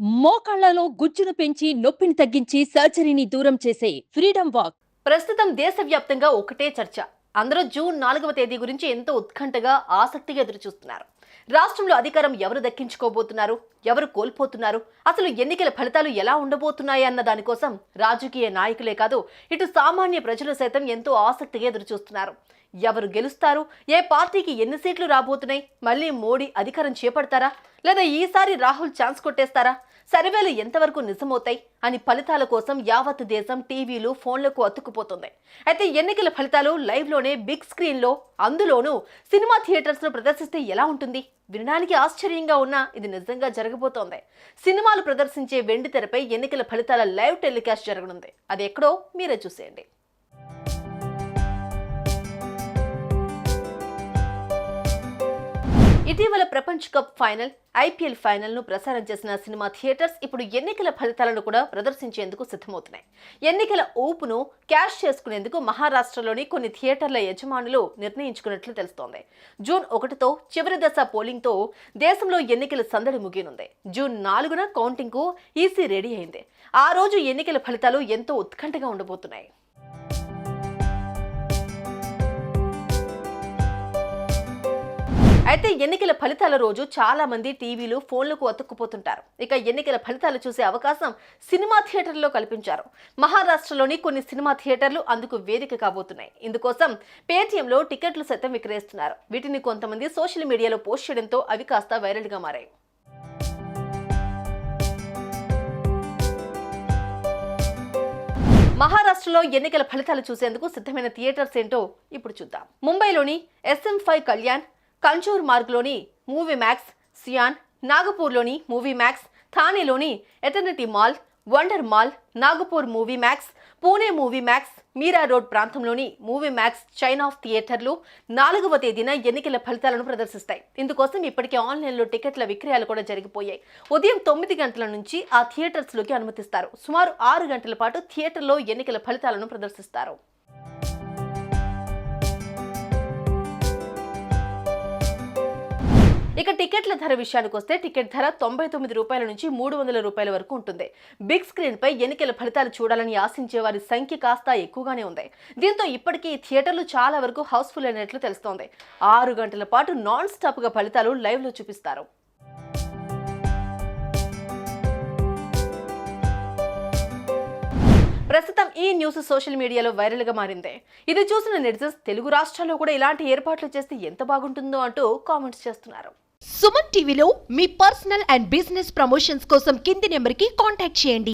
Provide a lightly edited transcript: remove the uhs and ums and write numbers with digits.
మోకాళ్లలో గుజ్జును పెంచి నొప్పిని తగ్గించి సర్జరీని దూరం చేసే ఫ్రీడమ్ వాక్. ప్రస్తుతం దేశవ్యాప్తంగా ఒకటే చర్చ. అందరూ జూన్ 4వ తేదీ గురించి ఎంతో ఉత్కంఠగా ఆసక్తిగా ఎదురుచూస్తున్నారు. రాష్ట్రంలో అధికారం ఎవరు దక్కించుకోబోతున్నారు, ఎవరు కోల్పోతున్నారు, అసలు ఎన్నికల ఫలితాలు ఎలా ఉండబోతున్నాయి అన్న దానికోసం రాజకీయ నాయకులే కాదు, ఇటు సామాన్య ప్రజలు సైతం ఎంతో ఆసక్తిగా ఎదురుచూస్తున్నారు. ఎవరు గెలుస్తారు, ఏ పార్టీకి ఎన్ని సీట్లు రాబోతున్నాయి, మళ్ళీ మోడీ అధికారం చేపడతారా, లేదా ఈసారి రాహుల్ ఛాన్స్ కొట్టేస్తారా, సర్వేలు ఎంతవరకు నిజమవుతాయి అని ఫలితాల కోసం యావత్ దేశం టీవీలు ఫోన్లకు అతుక్కుపోతుంది. అయితే ఎన్నికల ఫలితాలు లైవ్ లోనే బిగ్ స్క్రీన్ లో, అందులోనూ సినిమా థియేటర్స్ లో ప్రదర్శిస్తే ఎలా ఉంటుంది? వినడానికి ఆశ్చర్యంగా ఉన్నా ఇది నిజంగా జరగబోతోంది. సినిమాలు ప్రదర్శించే వెండి తెరపై ఎన్నికల ఫలితాల లైవ్ టెలికాస్ట్ జరగనుంది. అది ఎక్కడో మీరే చూసేయండి. ఇటీవల ప్రపంచ కప్ ఫైనల్, ఐపీఎల్ ఫైనల్ ను ప్రసారం చేసిన సినిమా థియేటర్స్ ఇప్పుడు ఎన్నికల ఫలితాలను కూడా ప్రదర్శించేందుకు సిద్ధమవుతున్నాయి. ఎన్నికల ఊపును క్యాష్ చేసుకునేందుకు మహారాష్ట్రలోని కొన్ని థియేటర్ల యజమానులు నిర్ణయించుకున్నట్లు తెలుస్తోంది. జూన్ 1తో చివరి దశ పోలింగ్ తో దేశంలో ఎన్నికల సందడి ముగియనుంది. జూన్ 4న కౌంటింగ్ కు ఈసీ రెడీ అయింది. ఆ రోజు ఎన్నికల ఫలితాలు ఎంతో ఉత్కంఠగా ఉండబోతున్నాయి. అయితే ఎన్నికల ఫలితాల రోజు చాలా మంది టీవీలు ఫోన్లకు అతుక్కుపోతుంటారు. ఇక ఎన్నికల ఫలితాలు చూసే అవకాశం సినిమా థియేటర్లో కల్పించారు. మహారాష్ట్రలోని కొన్ని సినిమా థియేటర్లు అందుకు వేదిక కాబోతున్నాయి. ఇందుకోసం పేటీఎంలో టికెట్లు సైతం విక్రయిస్తున్నారు. వీటిని కొంతమంది సోషల్ మీడియాలో పోస్ట్ చేయడంతో అవి కాస్త వైరల్గా మారాయి. మహారాష్ట్రలో ఎన్నికల ఫలితాలు చూసేందుకు సిద్ధమైన థియేటర్స్ ఏంటో ఇప్పుడు చూద్దాం. ముంబైలోని SM5 కళ్యాణ్, కంచూర్ మార్గ్లోని మూవీ మ్యాక్స్, సియాన్, నాగపూర్లోని మూవీ మ్యాక్స్, థానేలోని Eternity Mall, Wonder Mall, Nagpur Movie Max, Pune Movie Max, Mira Road ప్రాంతంలోని మూవీ మ్యాక్స్ చైన్ ఆఫ్ థియేటర్లు 4వ తేదీన ఎన్నికల ఫలితాలను ప్రదర్శిస్తాయి. ఇందుకోసం ఇప్పటికే ఆన్లైన్లో టికెట్ల విక్రయాలు కూడా జరిగిపోయాయి. ఉదయం 9 గంటల నుంచి ఆ థియేటర్స్లోకి అనుమతిస్తారు. సుమారు 6 గంటల పాటు థియేటర్లో ఎన్నికల ఫలితాలను ప్రదర్శిస్తారు. ఇక టికెట్ల ధర విషయానికి వస్తే టికెట్ ధర 99 రూపాయల నుంచి 300 రూపాయల వరకు ఉంటుంది. బిగ్ స్క్రీన్ పై ఎన్నికల ఫలితాలు చూడాలని ఆశించే వారి సంఖ్య కాస్త ఎక్కువగానే ఉంది. దీంతో ఇప్పటికీ థియేటర్లు చాలా వరకు హౌస్ఫుల్ అయినట్లు తెలుస్తోంది. 6 గంటల పాటు నాన్ స్టాప్ గా ఫలితాలు లైవ్ లో చూపిస్తారు. ప్రస్తుతం ఈ న్యూస్ సోషల్ మీడియాలో వైరల్ గా మారింది. ఇది చూసిన నెటిజన్స్ తెలుగు రాష్ట్రాల్లో కూడా ఇలాంటి ఏర్పాట్లు చేస్తే ఎంత బాగుంటుందో అంటూ కామెంట్స్ చేస్తున్నారు. సుమన్ టీవీలో మీ పర్సనల్ అండ్ బిజినెస్ ప్రమోషన్స్ కోసం కింది నెంబర్కి కాంటాక్ట్ చేయండి.